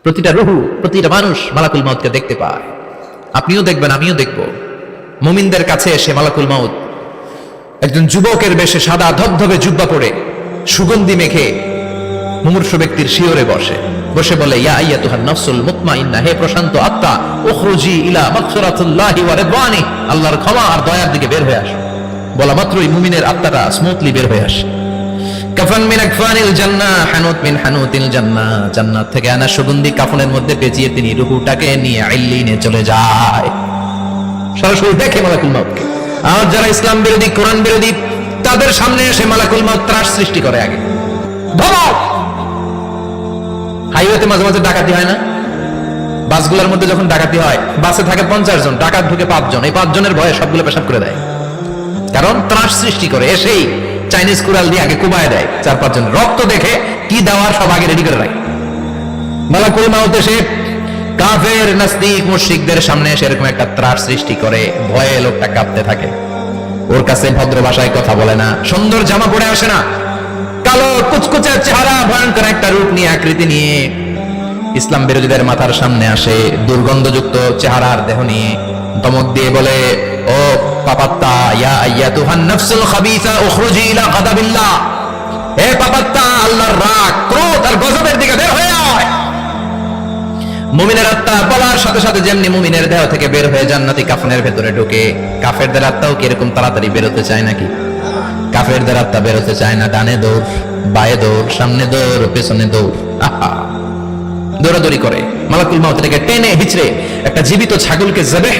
প্রতিটা রুহু, প্রতিটা মানুষ মালাকুল মাউতকে দেখতে পায়। আপনিও দেখবেন, আমিও দেখব। মুমিনদের কাছে এসে মালাকুল মাউত একজন যুবকের বেশে সাদা ধবধবে জুব্বা পরে সুগন্ধি মেখে মুমূর্ষু ব্যক্তির শিয়রে বসে বলে, ইয়া আইয়াতুহান নাফসুল মুতমাইন্না, হে প্রশান্ত আত্মা, উখরুজি ইলা মাগফিরাতিল্লাহি ওয়া রিদওয়ানি, আল্লাহর ক্ষমা আর দয়ার দিকে বের হয়ে আসো। বলা মাত্রই মুমিনের আত্মাটা স্মুথলি বের হয়ে আসে। কাফান মিন আকফানিল জান্নাহ, হানুত মিন হানুতিল জান্নাহ, জান্নাত থেকে আনা সুগন্ধি কাফনের মধ্যে পেঁচিয়ে তিনি রূহটাকে নিয়ে আইলিনে চলে যায়। সরাসরি দেখে মালাকুল মাউতকে। আর যারা ইসলাম বিরোধী, কোরআন বিরোধী, তাদের সামনে এসে মালাকুল মাউত ত্রাস সৃষ্টি করে। আগে ধমক। হাইওয়েতে মাঝে মাঝে ডাকাতি হয় না? বাসগুলোর মধ্যে যখন ডাকাতি হয়, বাসে থাকে 50 জন, ডাকাত ঢুকে 5 জন, এই 5 জনের ভয়ে সবগুলো পেশাব করে দেয়। কারণ ত্রাস সৃষ্টি করে। এসেই চাইনিজ কুড়াল দিয়ে আগে কুবায় দেয় 4-5 জন। রক্ত দেখে কি দেওয়ার সব আগে রেডি করে রাখে। মালাকুল মাউত এসে কাফের, নাস্তিক, মুশরিকদের সামনে এসে এরকম একটা ত্রাস সৃষ্টি করে। ভয়ে লোকটা কাঁপতে থাকে। ওর কাছে ভদ্র ভাষায় কথা বলে না, সুন্দর জামা পরে আসে না, কালো কুচকুচে চেহারা, ভয়ঙ্কর একটা রূপ নিয়ে, আকৃতি নিয়ে ইসলাম বিরোধীদের মাথার সামনে আসে, দুর্গন্ধযুক্ত চেহারার দেহ নিয়ে ধমক দিয়ে বলে, ও পাপাত্তা, ইয়া আইয়াতুহান নাফসুল খাবিসা উখরুজি ইলা গাদাবিল্লাহ, হে পাপাত্তা, আল্লাহর রাগ, ক্রোধ আর গজবের দিকে বের হয়ে আয়। মুমিনের আত্মা বলার সাথে সাথে যেমনি মুমিনের দেহ থেকে বের হয়ে জান্নাতি কাফনের ভেতরে ঢুকে, কাফেরদের আত্মাও কি এরকম তাড়াতাড়ি বেরোতে চায় নাকি? কাফেরদের আত্মা বেরোতে চায় না। ডানে দৌড়, বায়ে দৌড়, সামনে দৌড়, পেছনে দৌড়, আহা, দৌড়াদৌড়ি করে। মালাকুল মাউত এটাকে টেনে হিচড়ে, একটা জীবিত ছাগলকে জবাই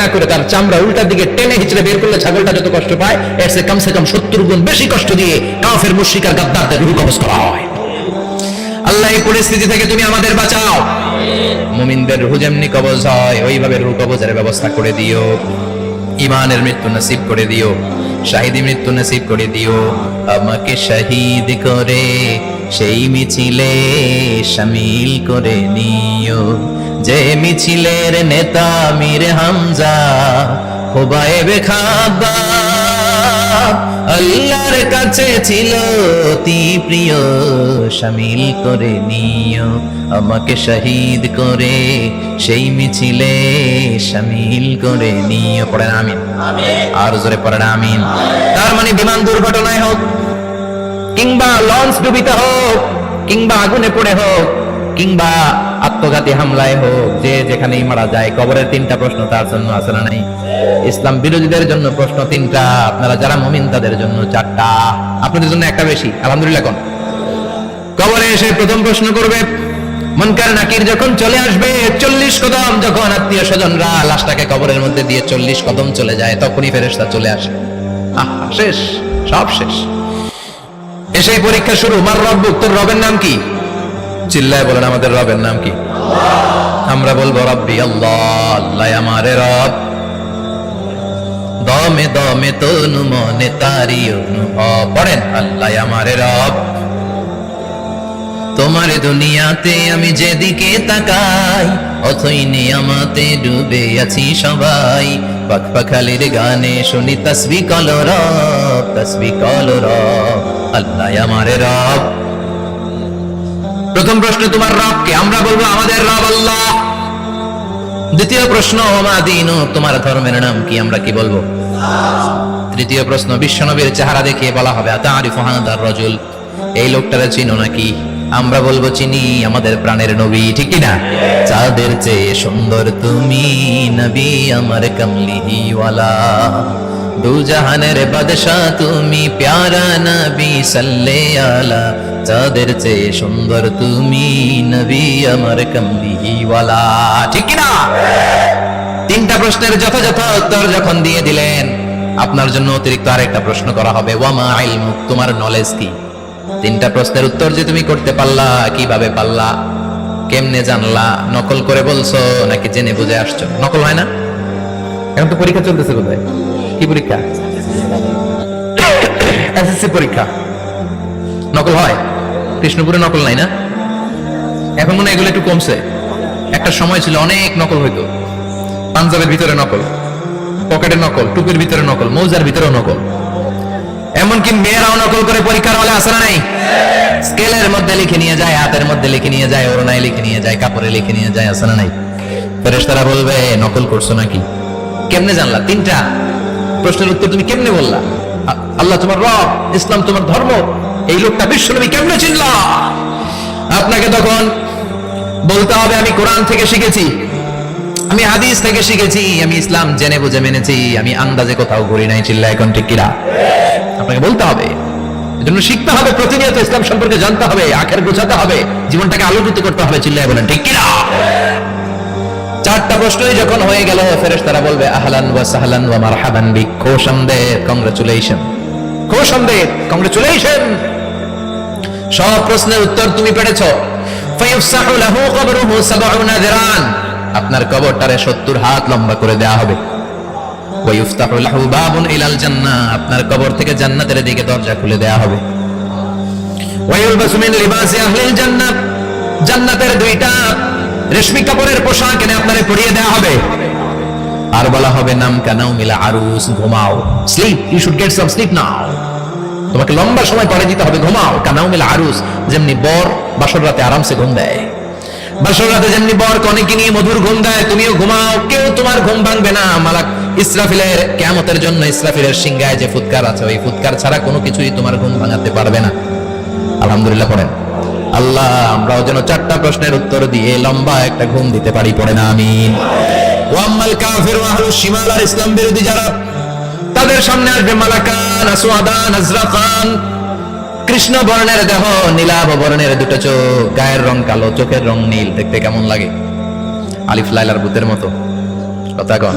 না করে তার চামড়া উল্টার দিকে টেনে হিচড়ে বের করলে ছাগলটা যত কষ্ট পায়, এর চেয়ে কমসে কম 70 গুণ বেশি কষ্ট দিয়ে কাফের, মুশরিক আর গাদ্দারদের রূহ কবজ করা হয়। আল্লাহ এই পরিস্থিতি থেকে তুমি আমাদের বাঁচাও। মুমিনদের রূহ যেমনি কবজ হয়, ওইভাবে রূহ কবজের ব্যবস্থা করে দিও। ঈমানের মৃত্যু নসিব করে দিও, শাহিদি মৃত্যু নসিব করে দিও। আমাকে শহীদ করে সেই মিছিলে শামিল করে নিও, যে মিছিলের নেতা মীর হামজা, খুবাইবে খাব্বাব, আল্লাহর কাছে ছিল অতি প্রিয়, শামিল করে নিও। আমাকে শহীদ করে সেই মিছিলে শামিল করে নিও। পড়েন আমিন। আর জোরে পড়েন আমিন। তার মানে বিমান দুর্ঘটনায় হোক, কিংবা লঞ্চ ডুবিতে হোক, কিংবা আগুনে পড়ে হোক, কিংবা আত্মঘাতী হামলায় হোক, যে যেখানেই মারা যায়, কবরের 3টা প্রশ্ন তার জন্য আছে না নাই? ইসলাম বিরোধীদের জন্য প্রশ্ন 3টা, আপনারা যারা মুমিন তাদের জন্য 4টা, আপনাদের জন্য একটা বেশি। আলহামদুলিল্লাহ। কোন কবরে এসে প্রথম প্রশ্ন করবে মুনকার নাকির যখন চলে আসবে, 40 কদম যখন আত্মীয় স্বজনরা লাশটাকে কবরের মধ্যে দিয়ে 40 কদম চলে যায়, তখনই ফেরেশতা চলে আসে। আহা, শেষ, সব শেষ। এসেই পরীক্ষা শুরু। মার রব্বুক, তোর রবের নাম কি? চিল্লায় বলেন, আমাদের রবের নাম কি? আমরা বলবো রব্বি আল্লাহ, আল্লাহ আমারে রব। দমে দমে তনু মনে তারি অনুভব। পড়েন, আল্লাহ আমারে রব। তোমার দুনিয়াতে আমি যেদিকে তাকাই, অথই নিয়ামতে ডুবে আছি সবাই। পাখপাখালির গানে শুনি তাসবিহ কল রব, তাসবিহ কল রব, আল্লাহ আমারে রব। প্রথম প্রশ্ন, তোমার রব কে? আমরা বলবো আমাদের রব আল্লাহ। দ্বিতীয় প্রশ্ন, ওমা দীনু, তোমার ধর্মের নাম কি? আমরা কি বলবো? তৃতীয় প্রশ্ন, বিশ্বনবীর চেহারা দেখিয়ে বলা হবে আতারিফু হাদার রাজুল, এই লোকটারে চিনো নাকি? আমরা বলবো চিনি, আমাদের প্রাণের নবী, ঠিক কি না? চাঁদের চেয়ে সুন্দর তুমি নবী, আমার কমলিহি ওয়ালা, দু জাহানের বাদশা তুমি, প্যারা নবী সাল্লে আলা, চাঁদের চেয়ে সুন্দর তুমি নবী, আমার কমলিহি ওয়ালা, ঠিক কি না? 3টা প্রশ্নের যথাযথ উত্তর যখন দিয়ে দিলেন, আপনার জন্য অতিরিক্ত আরেকটা প্রশ্ন করা হবে, ওয়ামা ইলমুক, তোমার নলেজ কি? 3টা প্রশ্নের উত্তর যে তুমি করতে পারলা, কিভাবে পারলা, কেমনে জানলা? নকল করে বলছো নাকি জেনে বুঝে আসছো? নকল হয় না? এখন তো পরীক্ষা চলতেছে বোধহয়। কি পরীক্ষা? এসএসসি পরীক্ষা। নকল হয়? কৃষ্ণপুরে নকল নাই না? এখন মনে হয় এগুলো একটু কমছে। একটা সময় ছিল অনেক নকল হইতো। পাঞ্জাবের ভিতরে নকল, পকেটে নকল, টুপির ভিতরে নকল, মৌজার ভিতরেও নকল। এমনকি মেয়েরাও নকল করে পরীক্ষার হলে আসে না নাই? স্কেলের মধ্যে লিখে নিয়ে যায়, হাতের মধ্যে লিখে নিয়ে যায়, ওড়নায় লিখে নিয়ে যায়, কাপড়ে লিখে নিয়ে যায়, আসে না নাই? ফেরেশতারা বলবে নকল করছো নাকি? কেমনে জানলা? 3টা প্রশ্নের উত্তর তুমি কেমনে বললা? আল্লাহ তোমার রব, ইসলাম তোমার ধর্ম, এই লোকটা বিশ্বনবী কেমনে চিনলা? আপনাকে তখন বলতে হবে আমি কোরআন থেকে শিখেছি, আমি হাদিস থেকে শিখেছি, আমি ইসলাম জেনে বুঝে মেনেছি, আমি আন্দাজে কোথাও ঘুরি নাই। চিল্লা এখন ঠিক কিনা? আপনাকে বলতে হবে, এজন্য শিখতে হবে, প্রতিনিয়ত ইসলাম সম্পর্কে জানতে হবে, আখের গোছাতে হবে, জীবনটাকে আলোকিত করতে হবে। চিল্লায় বলেন ঠিক কিনা? 4টা প্রশ্নই যখন হয়ে গেল, ফেরেশতারা বলবে আহলান ওয়া সাহলান ওয়া মারহাবান বিক, খোশামদেদ, কংগ্রাচুলেশন, খোশামদেদ, কংগ্রাচুলেশন, সব প্রশ্নের উত্তর তুমি পেরেছো। ফায়ুফসাহু লাহু কবরুহু 70 যিরান, আপনার কবরটারে 70 হাত লম্বা করে দেয়া হবে। ওয়া ইফতাহু লাহু বাবুন ইলাল জান্নাহ, আপনার কবর থেকে জান্নাতের দিকে দরজা খুলে দেয়া হবে। ওয়া ইলবাসু মিন লিবাসি আহলিল জান্নাহ, জান্নাতের 2টা রেশমি কাপড়ের পোশাক এনে আপনারে পরিয়ে দেয়া হবে। আর বলা হবে নাম কানাউ মিলা আরুস, ঘুমাও, sleep, you should get some sleep now, তোমাকে লম্বা সময় পরে দিতে হবে, ঘুমাও। কানাউ মিলা আরুস, যেমনি বর বাসর রাতে আরামসে ঘুম দেয়, বাসর রাতে যেমনি বর কনেকে নিয়ে মধুর ঘুম দেয়, তুমিও ঘুমাও, কেউ তোমার ঘুম ভাঙবে না। মালাক ইসরাফিলের কিয়ামতের জন্য ইসরাফিলের সিংহায় যে ফুৎকার আছে, ওই ফুৎকার ছাড়া কোনো কিছুই তোমার ঘুম ভাঙাতে পারবে না। আলহামদুলিল্লাহ পড়েন। আল্লাহ আমরাও যেন 4টা প্রশ্নের উত্তর দিয়ে লম্বা একটা ঘুম দিতে পারি, পড়েন আমিন। ওয়াম্মাল কাফির ওয়া আহলুশ শিমাল, আর ইসলাম বিরোধী যারা, তাদের সামনে আসবে মালাকান আসওয়াদান আজরাকান, কৃষ্ণ বর্ণের দেহ, নীলাভ বর্ণের 2টো চোখ, গায়ের রং কালো, চোখের রং নীল, দেখতে কেমন লাগে? আলিফ লাইলার ভূতের মতো, কথা কন।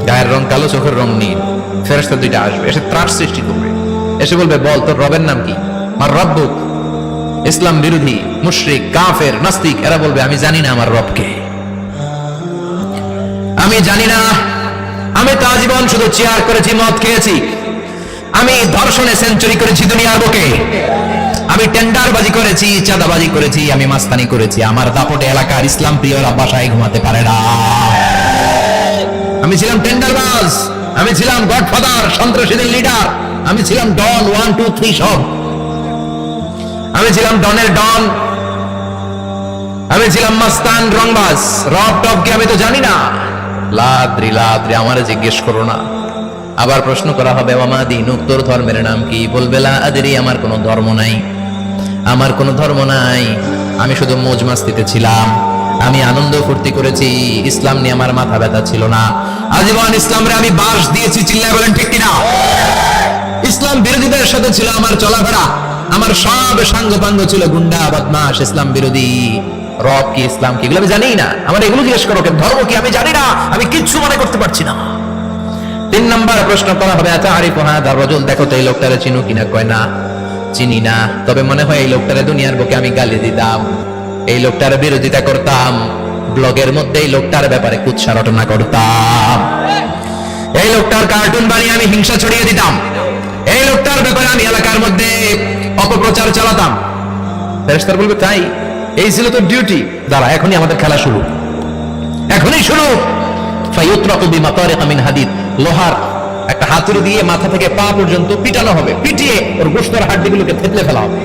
গায়ের রং কালো, চোখের রং নীল। ফেরেশতা 2টা আসবে, এসে ত্রাস সৃষ্টি করবে, এসে বলবে বল তোর রবের নাম কি? মার রব্বুক। ইসলাম বিরোধী মুশরিক কাফের নাস্তিক এরা বলবে আমি জানি না আমার রবকে, আমি জানি না, আমি তো আজীবন শুধু চেয়ার করেছি, মদ খেয়েছি, আমি ধর্ষণে সেঞ্চুরি করেছি দুনিয়ার বুকে, আমি টেন্ডারবাজি করেছি, চাঁদাবাজি করেছি, আমি মাস্তানি করেছি, আমার দাপটে এলাকার ইসলাম প্রিয়রা বাসায় ঘুমাতে পারে না। আমি ছিলাম টেন্ডারবাজ, আমি ছিলাম গডফাদার, সন্ত্রাসীদের লিডার, আমি ছিলাম ডন 1 2 3 সব, আমি ছিলাম ডনের ডন, আমি ছিলাম মাস্তান রংবাজ, রব টবকে আমি তো জানি না। লাদ্রি লাদ্রি, আমারে জিজ্ঞেস করো না। আবার প্রশ্ন করা হবে ওয়ামা দীনুক, তোর ধর্মের নাম কি? বলবে লা আদরি, আমার কোনো ধর্ম নাই, আমার কোনো ধর্ম নাই, আমি শুধু মৌজ মাস্তিতে ছিলাম, আমি আনন্দ ফুর্তি করেছি, ইসলাম নিয়ে আমার মাথা ব্যথা ছিল না, আজীবন ইসলামরে আমি বাস দিয়েছি। চিল্লায় বলেন ঠিক কিনা? ইসলাম বিরোধীদের সাথে ছিল আমার চলাফেরা, আমার সব সাঙ্গপাঙ্গ ছিল গুন্ডা বদমাশ ইসলাম বিরোধী। রব কি, ইসলাম কি, এগুলো আমি জানি না, আমার এগুলো জিজ্ঞেস করো, ধর্ম কি আমি জানি না, আমি কিচ্ছু মনে করতে পারছি না। 3 নম্বর প্রশ্ন করা হবে আচ্ছা আরিফ হাদা রাজুল, দেখো তো এই লোকটারে চিনো কিনা? কয় না, চিনি না, তবে মনে হয় এই লোকটারে দুনিয়ার বুকে আমি গালি দিতাম, এই লোকটার বিরোধিতা করতাম, ব্লগের মধ্যে এই লোকটার ব্যাপারে কুৎসা রটনা করতাম, এই লোকটার কার্টুন বানিয়ে আমি হিংসা ছড়িয়ে দিতাম, এই লোকটার ব্যাপারে আমি এলাকার মধ্যে অপপ্রচার চালাতাম। ফেরেশতারা বলবে তাই, এই ছিল তোর ডিউটি, দাঁড়া এখনই আমাদের খেলা শুরু, এখনই শুরু। ফায়ুতরাকু বিমাতারিকা মিন হাদিদ, লোহার একটা হাতুড়ি দিয়ে মাথা থেকে পা পর্যন্ত পিটানো হবে, পিটিয়ে ওর গোশতের হাড্ডিগুলোকে থেতলে ফেলা হবে।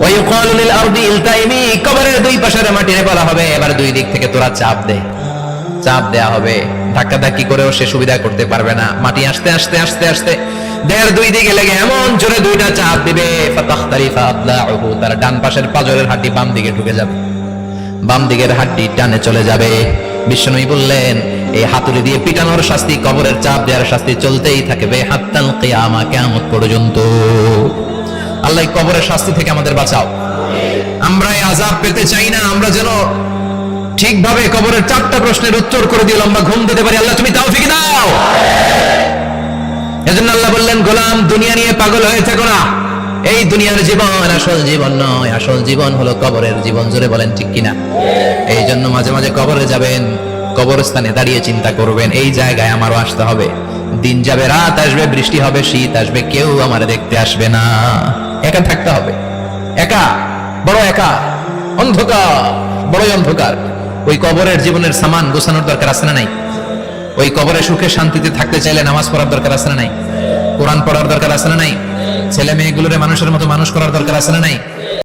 ওয়া ইউকালু লিল আরদি ইলতাইমি, কবরের 2 পাশের মাটিতে বলা হবে এবার 2 দিক থেকে তোরা চাপ দে, চাপ দেয়া হবে, ধাক্কা ধাক্কি করেও সে সুবিধা করতে পারবে না, মাটি আসতে আসতে আসতে আসতে দেড় 2 দিকে লেগে এমন জোরে 2টা চাপ দিবে, ফাতাখতারিফা আদলাউহু, তার ডান পাশের পাজরের হাড্ডি বাম দিকে ঢুকে যাবে, বাম দিকের হাড্ডি ডানে চলে যাবে। বিশ্বনবী বললেন এই হাতুড়ি দিয়ে পিটানোর শাস্তি, কবরের চাপ দেওয়ার শাস্তি চলতেই থাকবে হাত্তাল কিয়ামা, কিয়ামত পর্যন্ত। আল্লাহ কবরের শাস্তি থেকে আমাদের বাঁচাও, আমরা এই আযাব পেতে চাই না, আমরা যেন ঠিকভাবে কবরের 4টা প্রশ্নের উত্তর করে দিয়ে লম্বা ঘুম দিতে পারি। আল্লাহ তুমি তৌফিক দাও। এজন্য আল্লাহ বললেন গোলাম দুনিয়া নিয়ে পাগল হয়ে থেকো না, এই দুনিয়ার জীবন আসল জীবন নয়, আসল জীবন হলো কবরের জীবন। জোরে বলেন ঠিক কিনা? এই জন্য মাঝে মাঝে কবরে যাবেন, কবরস্থানে দাঁড়িয়ে চিন্তা করবেন এই জায়গায় আমারও আসতে হবে, দিন যাবে রাত আসবে, বৃষ্টি হবে, শীত আসবে, কেউ আমার দেখতে আসবে না, একা থাকতে হবে, একা, বড় একা, অন্ধকার, বড়ই অন্ধকার। ওই কবরের জীবনের সামান গোছানোর দরকার আছে না নাই? ওই কবরে সুখে শান্তিতে থাকতে চাইলে নামাজ পড়ার দরকার আছে না নাই? কোরআন পড়ার দরকার আছে না নাই? ছেলে মেয়েগুলোরে মানুষের মতো মানুষ করার দরকার আছে না নাই?